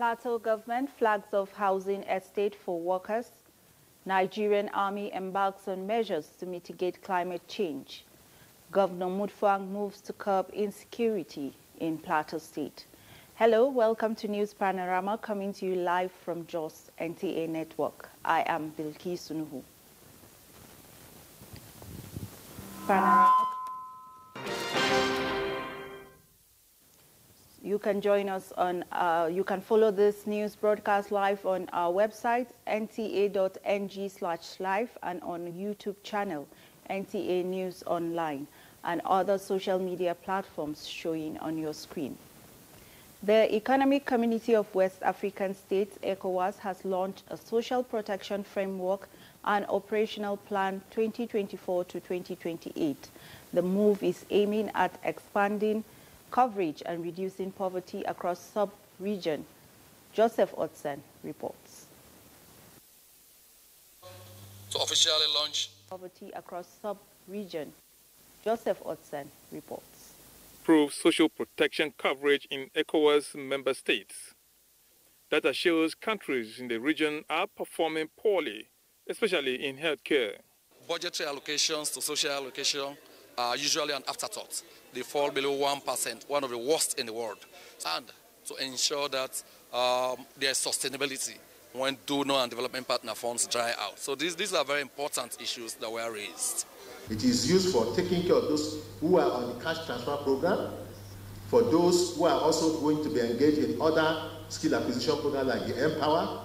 Plateau government flags off housing estate for workers. Nigerian army embarks on measures to mitigate climate change. Governor Mutfwang moves to curb insecurity in Plateau State. Hello, welcome to News Panorama, coming to you live from Jos NTA Network. I am Bilki Sunuhu. Panorama. You can join us on, you can follow this news broadcast live on our website, nta.ng/live, and on YouTube channel, NTA News Online, and other social media platforms showing on your screen. The Economic Community of West African States, ECOWAS, has launched a social protection framework and operational plan 2024 to 2028. The move is aiming at expanding coverage and reducing poverty across sub-region. Joseph Otsen reports. To officially launch poverty across sub-region. Joseph Otsen reports. Improve social protection coverage in ECOWAS member states. Data shows countries in the region are performing poorly, especially in healthcare. Budgetary allocations to social allocation are usually an afterthought. They fall below 1%, one of the worst in the world. And to ensure that there is sustainability when donor and development partner funds dry out. So these are very important issues that were raised. It is used for taking care of those who are on the cash transfer program, for those who are also going to be engaged in other skill acquisition programs like the Empower,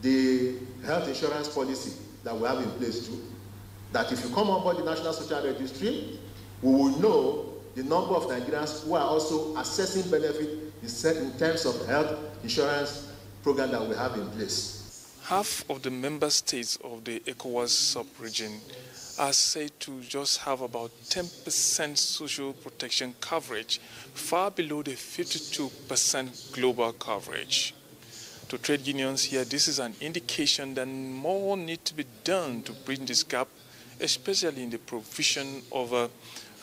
the health insurance policy that we have in place too. That if you come on board the National Social Registry, we will know the number of Nigerians who are also assessing benefit in terms of health insurance program that we have in place. Half of the member states of the ECOWAS sub-region are said to just have about 10% social protection coverage, far below the 52% global coverage. To trade unions here, this is an indication that more needs to be done to bridge this gap, especially in the provision of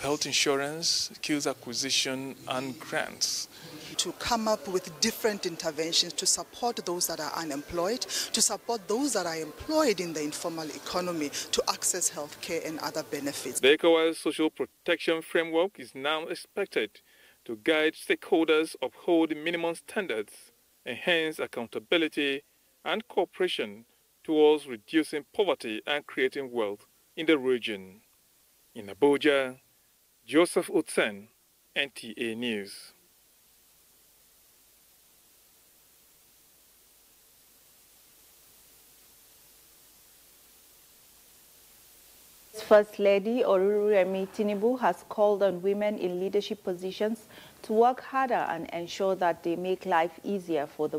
health insurance, skills acquisition, and grants. To come up with different interventions to support those that are unemployed, to support those that are employed in the informal economy to access health care and other benefits. The ECOWAS social protection framework is now expected to guide stakeholders uphold minimum standards, enhance accountability and cooperation towards reducing poverty and creating wealth in the region. In Abuja, Joseph Otsen, NTA News. First Lady Oluremi Tinubu has called on women in leadership positions to work harder and ensure that they make life easier for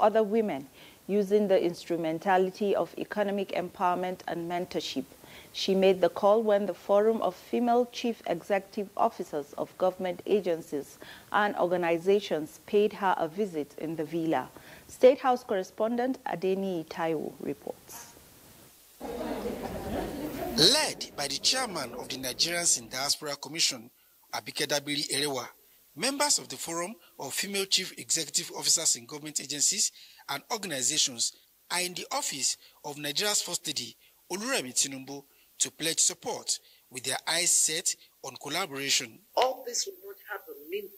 other women, using the instrumentality of economic empowerment and mentorship. She made the call when the Forum of Female Chief Executive Officers of government agencies and organizations paid her a visit in the villa. State House correspondent Adeni Taiwo reports. Led by the chairman of the Nigerians in Diaspora Commission, Abikedabiri Erewa, members of the Forum of Female Chief Executive Officers in government agencies and organizations are in the office of Nigeria's First Lady, Oluremi Tinubu, to pledge support with their eyes set on collaboration. All this will not have a meaning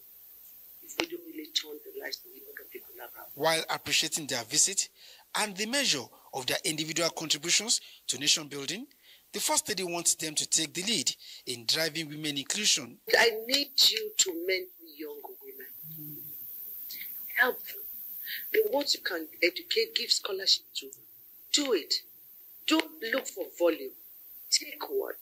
if we don't really turn the lives of the younger people around. While appreciating their visit and the measure of their individual contributions to nation building, the First Lady wants them to take the lead in driving women inclusion. I need you to mentor young women. Help them. The ones you can educate, give scholarship to. Do it. Don't look for volume. Take one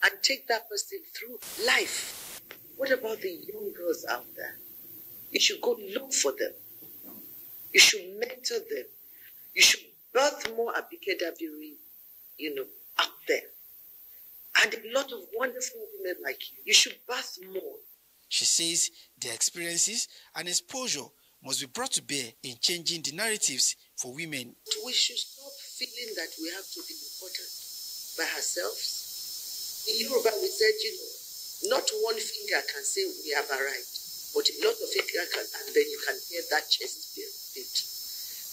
and take that person through life. What about the young girls out there? You should go look for them. You should mentor them. You should birth more Abikedabiri, out there. And a lot of wonderful women like you. You should birth more. She says their experiences and exposure must be brought to bear in changing the narratives for women. We should stop feeling that we have to be important by ourselves. In Yoruba, we said, not one finger can say we have arrived, but a lot of fingers can, and then you can hear that chest it.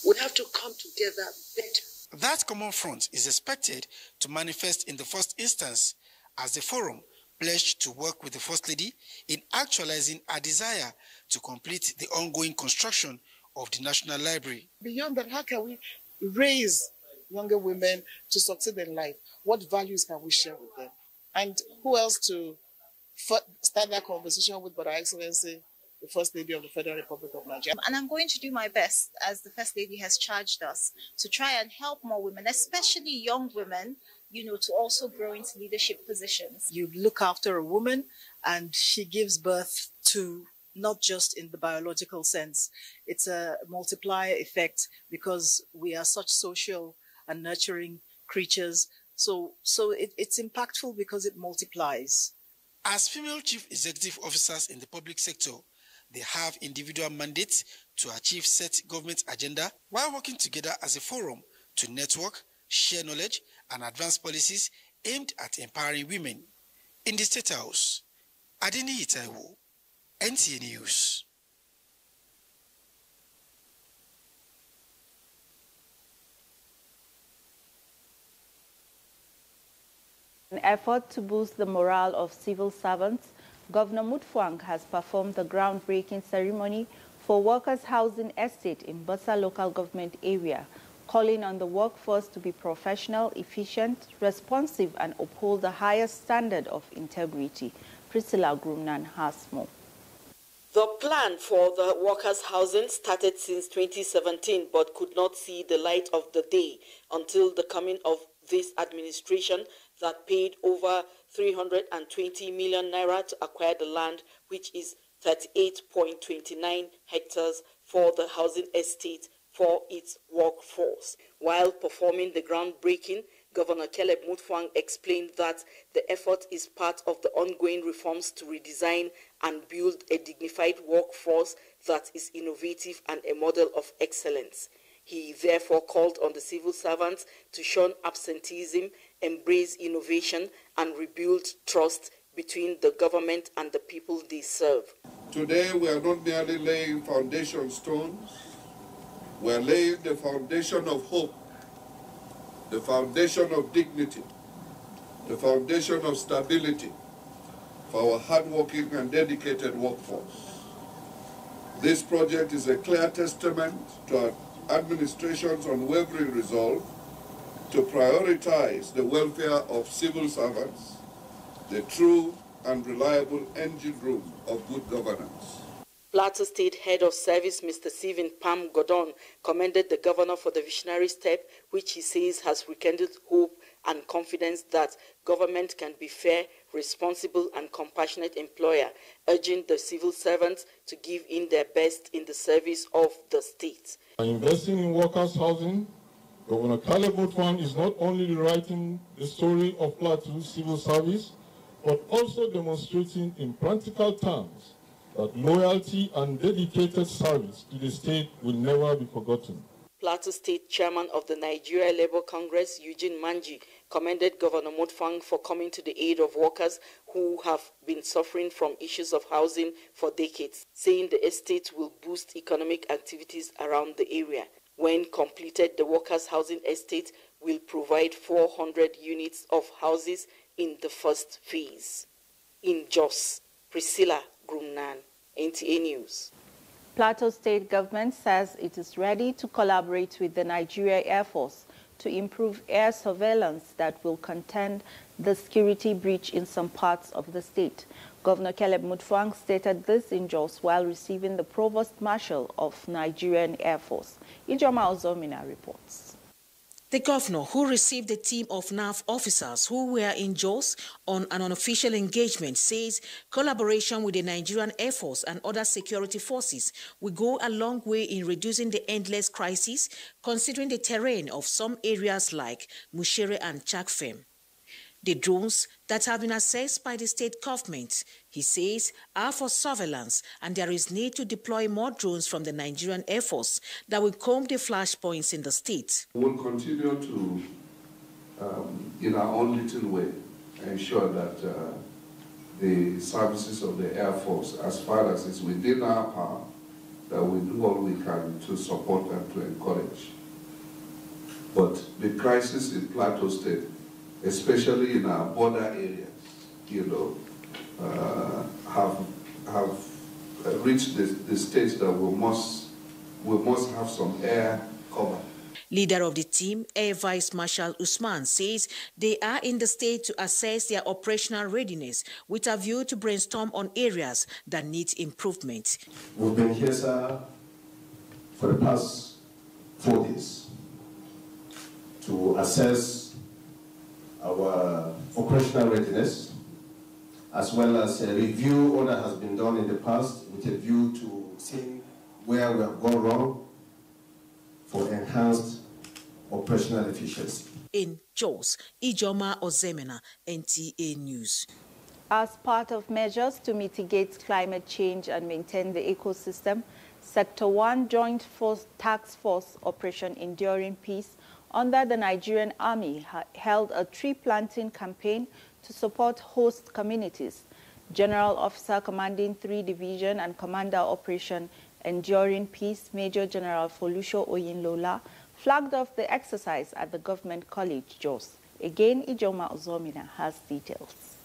We have to come together better. That common front is expected to manifest in the first instance as the forum pledged to work with the First Lady in actualizing a desire to complete the ongoing construction of the National Library. Beyond that, how can we raise younger women to succeed in life? What values can we share with them? And who else to start that conversation with but Her Excellency, the First Lady of the Federal Republic of Nigeria. And I'm going to do my best, as the First Lady has charged us, to try and help more women, especially young women, to also grow into leadership positions. You look after a woman and she gives birth to, not just in the biological sense, it's a multiplier effect because we are such social and nurturing creatures. So it's impactful because it multiplies. As female chief executive officers in the public sector, they have individual mandates to achieve set government agenda while working together as a forum to network, share knowledge, and advance policies aimed at empowering women. In the State House, Adeni Itaiwo, NTA News. In an effort to boost the morale of civil servants, Governor Mutfwang has performed the groundbreaking ceremony for Workers' Housing Estate in Bosa local government area, calling on the workforce to be professional, efficient, responsive, and uphold the highest standard of integrity. Priscilla Grumnan has more. The plan for the workers' housing started since 2017 but could not see the light of the day until the coming of this administration that paid over 320 million naira to acquire the land, which is 38.29 hectares for the housing estate for its workforce. While performing the groundbreaking, Governor Caleb Mutfwang explained that the effort is part of the ongoing reforms to redesign and build a dignified workforce that is innovative and a model of excellence. He therefore called on the civil servants to shun absenteeism, embrace innovation, and rebuild trust between the government and the people they serve. Today, we are not merely laying foundation stones, we are laying the foundation of hope, the foundation of dignity, the foundation of stability for our hardworking and dedicated workforce. This project is a clear testament to our administration's unwavering resolve to prioritize the welfare of civil servants, the true and reliable engine room of good governance. Plateau State Head of Service, Mr. Stephen Pam Godon, commended the governor for the visionary step, which he says has rekindled hope and confidence that government can be fair, responsible, and compassionate employer, urging the civil servants to give in their best in the service of the state. By investing in workers' housing, Governor Caleb Mutfwang is not only rewriting the story of Plateau civil service, but also demonstrating in practical terms that loyalty and dedicated service to the state will never be forgotten. Plateau State Chairman of the Nigeria Labour Congress, Eugene Manji, commended Governor Mutfwang for coming to the aid of workers who have been suffering from issues of housing for decades, saying the estate will boost economic activities around the area. When completed, the workers' housing estate will provide 400 units of houses in the first phase. In Jos, Priscilla Grumnan, NTA News. Plateau State government says it is ready to collaborate with the Nigeria Air Force to improve air surveillance that will contend the security breach in some parts of the state. Governor Caleb Mutfwang stated this in Jos while receiving the Provost Marshal of Nigerian Air Force. Ijoma Ozomina reports. The governor, who received a team of NAF officers who were in Jos on an unofficial engagement, says collaboration with the Nigerian Air Force and other security forces will go a long way in reducing the endless crisis, considering the terrain of some areas like Mushere and Chakfem. The drones that have been assessed by the state government, he says, are for surveillance, and there is need to deploy more drones from the Nigerian Air Force that will comb the flashpoints in the state. We will continue to, in our own little way, ensure that the services of the Air Force, as far as it's within our power, that we do all we can to support and to encourage. But the crisis in Plateau State, especially in our border areas, have reached the stage that we must have some air cover. Leader of the team, Air Vice Marshal Usman, says they are in the state to assess their operational readiness with a view to brainstorm on areas that need improvement. We've been here, sir, for the past 4 days to assess our operational readiness, as well as a review all that has been done in the past with a view to seeing where we have gone wrong for enhanced operational efficiency. In Jos, Ijoma Ozemena, NTA News. As part of measures to mitigate climate change and maintain the ecosystem, Sector 1 Joint Task Force Operation Enduring Peace under the Nigerian Army held a tree planting campaign to support host communities. General Officer Commanding 3 Division and Commander Operation Enduring Peace, Major General Folusho Oyinlola, flagged off the exercise at the Government College, Jos. Again, Ijoma Ozomina has details.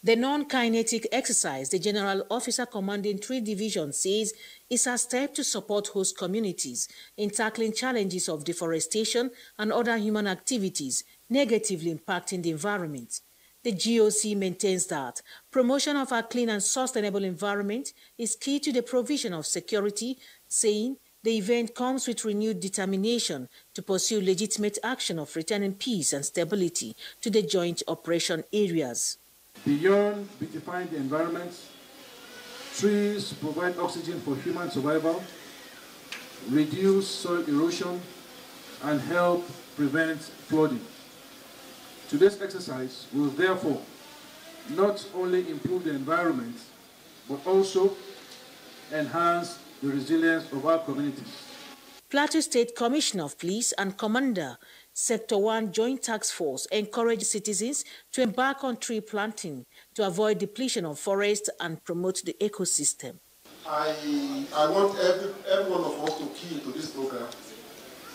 The non-kinetic exercise, the General Officer Commanding 3 Division says, is a step to support host communities in tackling challenges of deforestation and other human activities negatively impacting the environment. The GOC maintains that promotion of a clean and sustainable environment is key to the provision of security, saying the event comes with renewed determination to pursue legitimate action of returning peace and stability to the joint operation areas. Beyond beautifying the environment, trees provide oxygen for human survival, reduce soil erosion, and help prevent flooding. Today's exercise will therefore not only improve the environment, but also enhance the resilience of our communities. Plateau State Commissioner of Police and Commander, Sector 1 Joint Task Force encouraged citizens to embark on tree planting to avoid depletion of forests and promote the ecosystem. I want every one of us to key into this program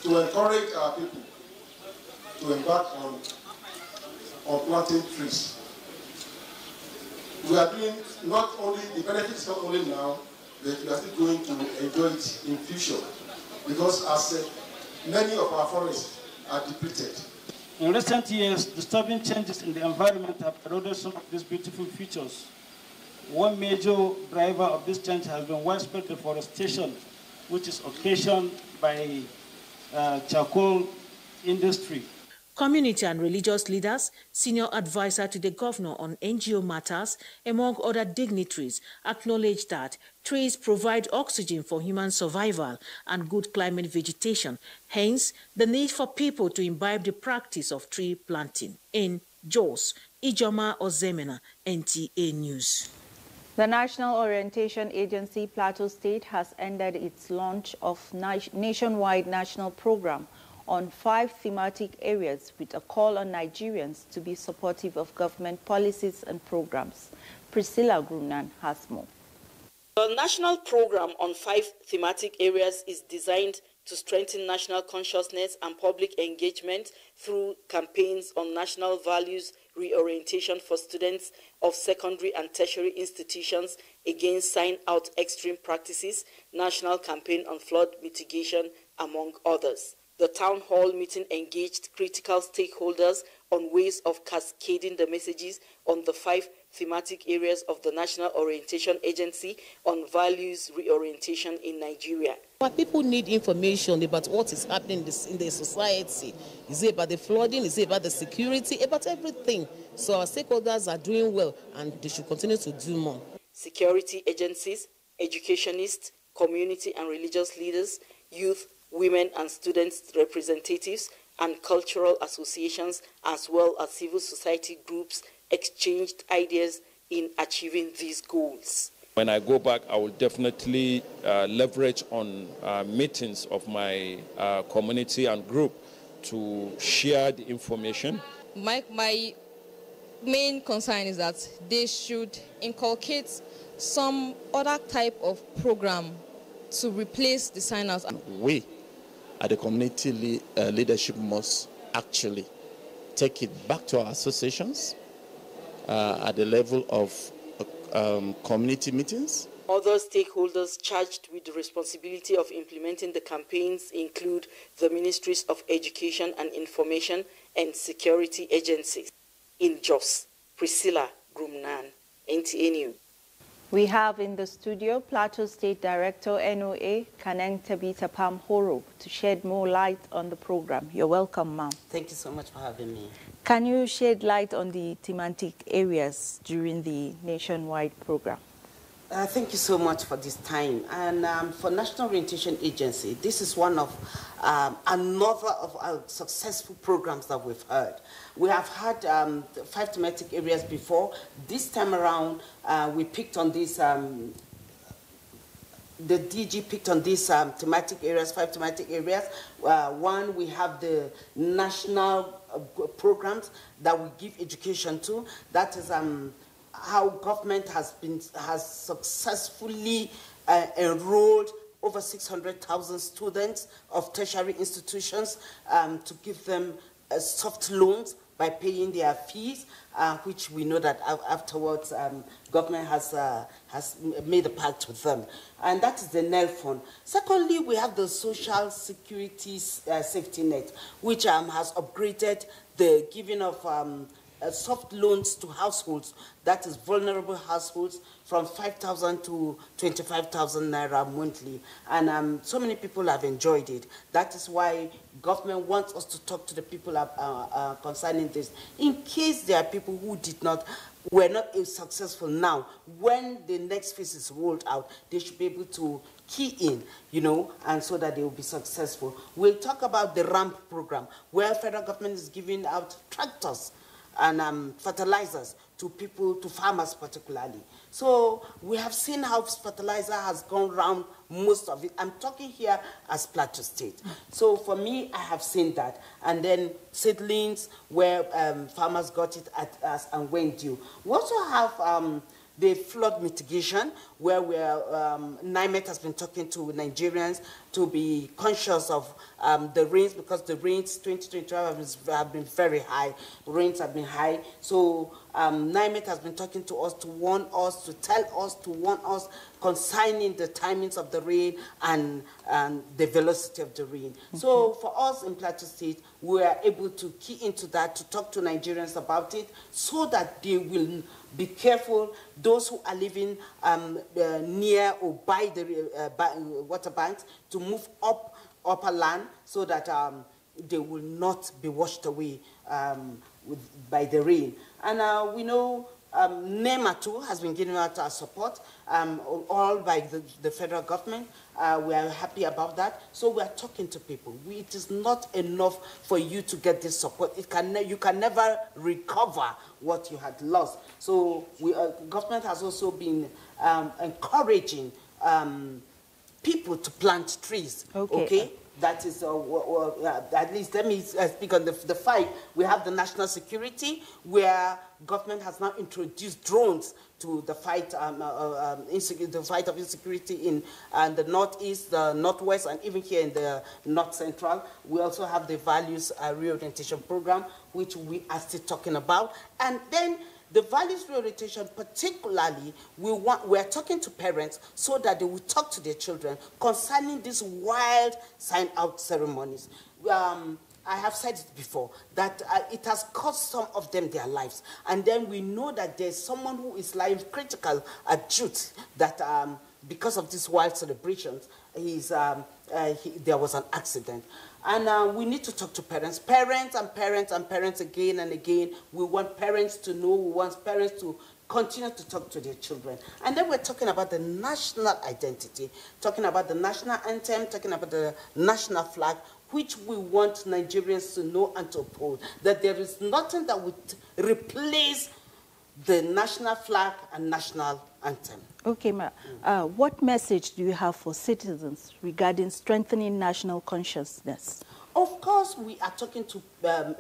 to encourage our people to embark on planting trees. We are doing not only the benefits not only now, but we are still going to enjoy it in future, because as many of our forests are depleted. In recent years, disturbing changes in the environment have eroded some of these beautiful features. One major driver of this change has been widespread deforestation, which is occasioned by charcoal industry. Community and religious leaders, senior advisor to the governor on NGO matters, among other dignitaries, acknowledged that trees provide oxygen for human survival and good climate vegetation, hence the need for people to imbibe the practice of tree planting. In Jos, Ijoma Ozemena, NTA News. The National Orientation Agency Plateau State has ended its launch of nationwide national program on 5 thematic areas with a call on Nigerians to be supportive of government policies and programs. Priscilla Grumnan has more. The national program on 5 thematic areas is designed to strengthen national consciousness and public engagement through campaigns on national values reorientation for students of secondary and tertiary institutions against sign-out extreme practices, national campaign on flood mitigation, among others. The town hall meeting engaged critical stakeholders on ways of cascading the messages on the 5 thematic areas of the National Orientation Agency on values reorientation in Nigeria. But people need information about what is happening in the society. Is it about the flooding? Is it about the security? About everything. So our stakeholders are doing well, and they should continue to do more. Security agencies, educationists, community and religious leaders, youth, women and students representatives, and cultural associations, as well as civil society groups, exchanged ideas in achieving these goals. When I go back, I will definitely leverage on meetings of my community and group to share the information. My main concern is that they should inculcate some other type of program to replace the sign-outs? We, at the community leadership, must actually take it back to our associations at the level of community meetings. Other stakeholders charged with the responsibility of implementing the campaigns include the Ministries of Education and Information and Security Agencies. In Jos, Priscilla Grumnan, NTA News. We have in the studio Plateau State Director NOA Kaneng Tabita Pam Horo to shed more light on the program. You're welcome, ma'am. Thank you so much for having me. Can you shed light on the thematic areas during the nationwide program? Thank you so much for this time. And for National Orientation Agency, this is one of another of our successful programs that we've heard. We have had 5 thematic areas before. This time around, we picked on this, the DG picked on these thematic areas, 5 thematic areas. One, we have the national programs that we give education to. That is how government has successfully enrolled over 600,000 students of tertiary institutions to give them soft loans by paying their fees, which we know that afterwards government has made a pact with them. And that is the NEL fund. Secondly, we have the social security safety net, which has upgraded the giving of soft loans to households, that is vulnerable households, from 5,000 to 25,000 naira monthly. And so many people have enjoyed it. That is why government wants us to talk to the people concerning this. In case there are people who were not successful now, when the next phase is rolled out, they should be able to key in, and so that they will be successful. We'll talk about the RAMP program, where federal government is giving out tractors and fertilizers to people, to farmers particularly. So we have seen how fertilizer has gone around most of it. I'm talking here as Plateau State. So for me, I have seen that. And then seedlings where farmers got it as and when due. We also have the flood mitigation, where NIMET has been talking to Nigerians to be conscious of the rains, because the rains 2022 have been very high. Rains have been high. So NIMET has been talking to us to warn us, to tell us, to warn us concerning the timings of the rain and the velocity of the rain. So for us in Plateau State, we are able to key into that, to talk to Nigerians about it, so that they will be careful, those who are living near or by the water banks, to move upper land, so that they will not be washed away by the rain. And we know NEMA too has been giving out our support, all by the federal government. We are happy about that. So we are talking to people. It is not enough for you to get this support. You can never recover what you had lost. So government has also been encouraging people to plant trees. Okay? That is, at least let me speak on the fight. We have the national security, where government has now introduced drones to the fight, the fight of insecurity in the northeast, the northwest, and even here in the north central. We also have the values reorientation program, which we are still talking about. And then the values reorientation, particularly, we are talking to parents so that they will talk to their children concerning these wild sign-out ceremonies. I have said it before, that it has cost some of them their lives. And then we know that there's someone who is life critical at youth, that because of these wild celebrations, there was an accident. And we need to talk to parents again and again. We want parents to know, we want parents to continue to talk to their children. And then we're talking about the national identity, talking about the national anthem, talking about the national flag, which we want Nigerians to know and to uphold, that there is nothing that would replace the national flag and national anthem. Okay, ma. What message do you have for citizens regarding strengthening national consciousness? Of course, we are talking to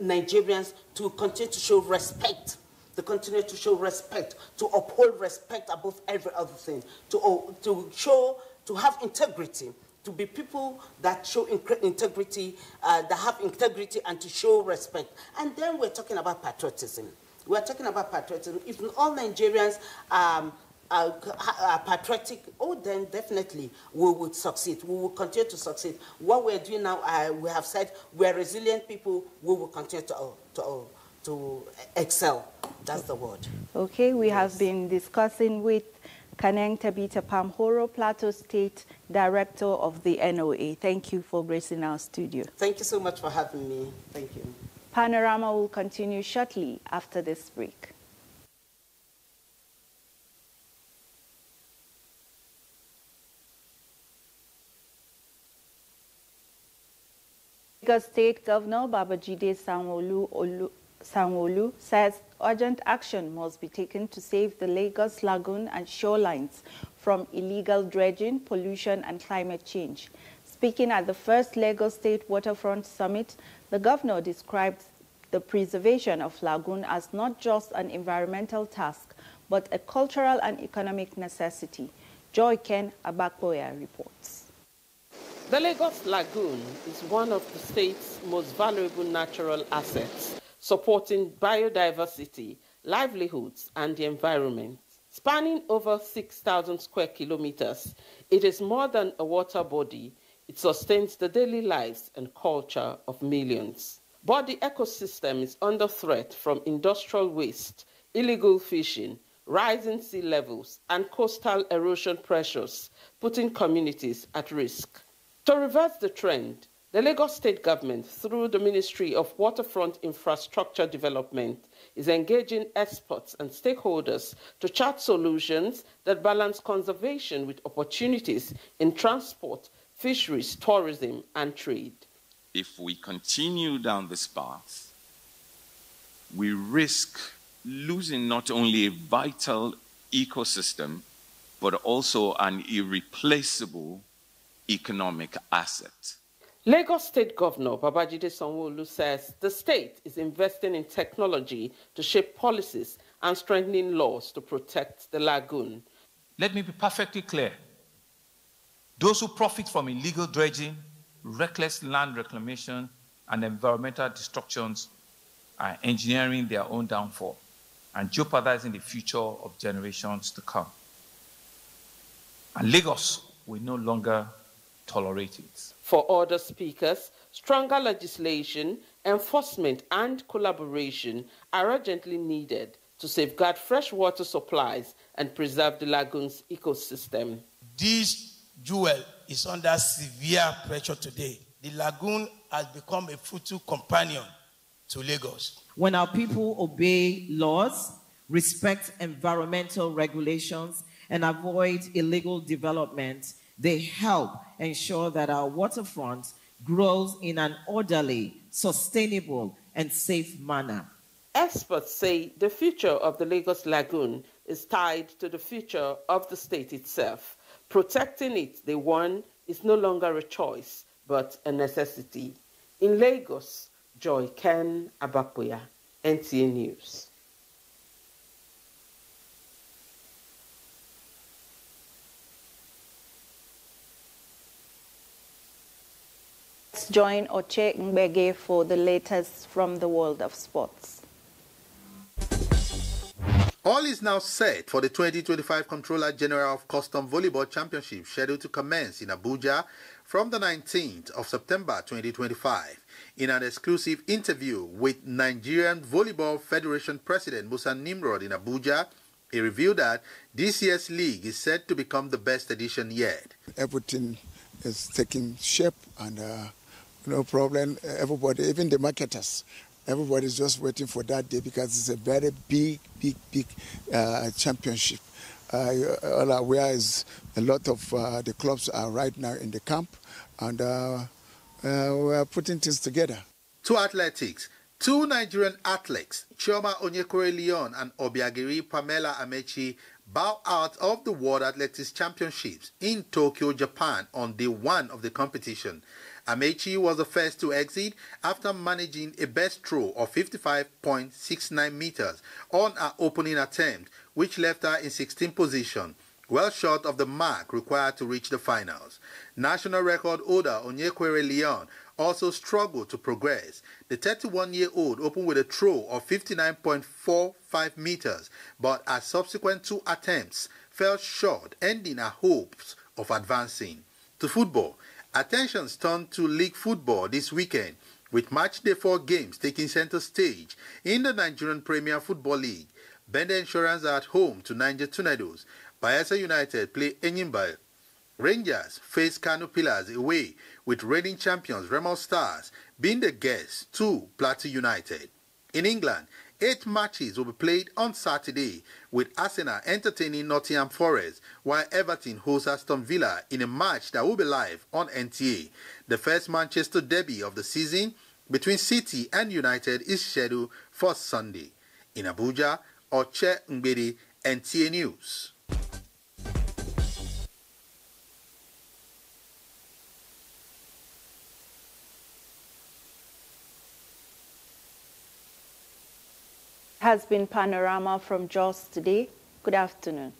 Nigerians to continue to show respect, to uphold respect above every other thing, to show to have integrity, to be people that show integrity, that have integrity and to show respect. And then we're talking about patriotism. We're talking about patriotism. If all Nigerians are patriotic, oh, then definitely we would succeed. We will continue to succeed. What we're doing now, we have said we're resilient people. We will continue to excel. That's the word. Okay, we have been discussing with Kaneng Tabita Pamhoro, Plateau State Director of the NOA. Thank you for gracing our studio. Thank you so much for having me. Thank you. Panorama will continue shortly after this break. Lagos State Governor Babajide Sanwo-Olu says urgent action must be taken to save the Lagos lagoon and shorelines from illegal dredging, pollution and climate change. Speaking at the first Lagos State Waterfront Summit, the governor described the preservation of lagoon as not just an environmental task, but a cultural and economic necessity. Joy Ken Abakboya reports. The Lagos Lagoon is one of the state's most valuable natural assets, supporting biodiversity, livelihoods, and the environment. Spanning over 6,000 square kilometers, it is more than a water body. It sustains the daily lives and culture of millions. But the ecosystem is under threat from industrial waste, illegal fishing, rising sea levels, and coastal erosion pressures, putting communities at risk. To reverse the trend, the Lagos State government, through the Ministry of Waterfront Infrastructure Development, is engaging experts and stakeholders to chart solutions that balance conservation with opportunities in transport, fisheries, tourism, and trade. If we continue down this path, we risk losing not only a vital ecosystem, but also an irreplaceable economic asset. Lagos State Governor Babajide Sanwo-Olu says the state is investing in technology to shape policies and strengthening laws to protect the lagoon. Let me be perfectly clear. Those who profit from illegal dredging, reckless land reclamation, and environmental destructions are engineering their own downfall and jeopardizing the future of generations to come. And Lagos will no longer tolerate it. For other speakers, stronger legislation, enforcement, and collaboration are urgently needed to safeguard freshwater supplies and preserve the lagoon's ecosystem. This jewel is under severe pressure today. The lagoon has become a fruitful companion to Lagos. When our people obey laws, respect environmental regulations, and avoid illegal development, they help ensure that our waterfront grows in an orderly, sustainable, and safe manner. Experts say the future of the Lagos Lagoon is tied to the future of the state itself. Protecting it, they warn, is no longer a choice, but a necessity. In Lagos, Joy Ken Abakboya, NTA News. Let's join Oche Ngbege for the latest from the world of sports. All is now set for the 2025 Controller General of Custom Volleyball Championship scheduled to commence in Abuja from the 19th of September 2025. In an exclusive interview with Nigerian Volleyball Federation President Musa Nimrod in Abuja, he revealed that this year's league is set to become the best edition yet. Everything is taking shape and no problem. Everybody, even the marketers, everybody's just waiting for that day because it's a very big championship. All aware is a lot of the clubs are right now in the camp and we are putting things together. To athletics, two Nigerian athletes, Chioma Onyekore-Leon and Obiageri Pamela Amechi, bow out of the World Athletics Championships in Tokyo, Japan on day one of the competition. Amechi was the first to exit after managing a best throw of 55.69 meters on her opening attempt, which left her in 16th position. well short of the mark required to reach the finals. National record holder Onyekwere Leon also struggled to progress. The 31-year-old opened with a throw of 59.45 meters, but at subsequent 2 attempts fell short, ending her hopes of advancing. To football, attention's turned to league football this weekend, with matchday 4 games taking center stage in the Nigerian Premier Football League. Bende Insurance are at home to Niger Tornadoes. Bayelsa United play Enyimba. Rangers face Kano Pillars away, with reigning champions Remo Stars being the guests to Plateau United. In England, 8 matches will be played on Saturday, with Arsenal entertaining Nottingham Forest, while Everton hosts Aston Villa in a match that will be live on NTA. The first Manchester derby of the season between City and United is scheduled for Sunday. In Abuja, Oche Ngbedi, NTA News. Has been Panorama from Jos today. Good afternoon.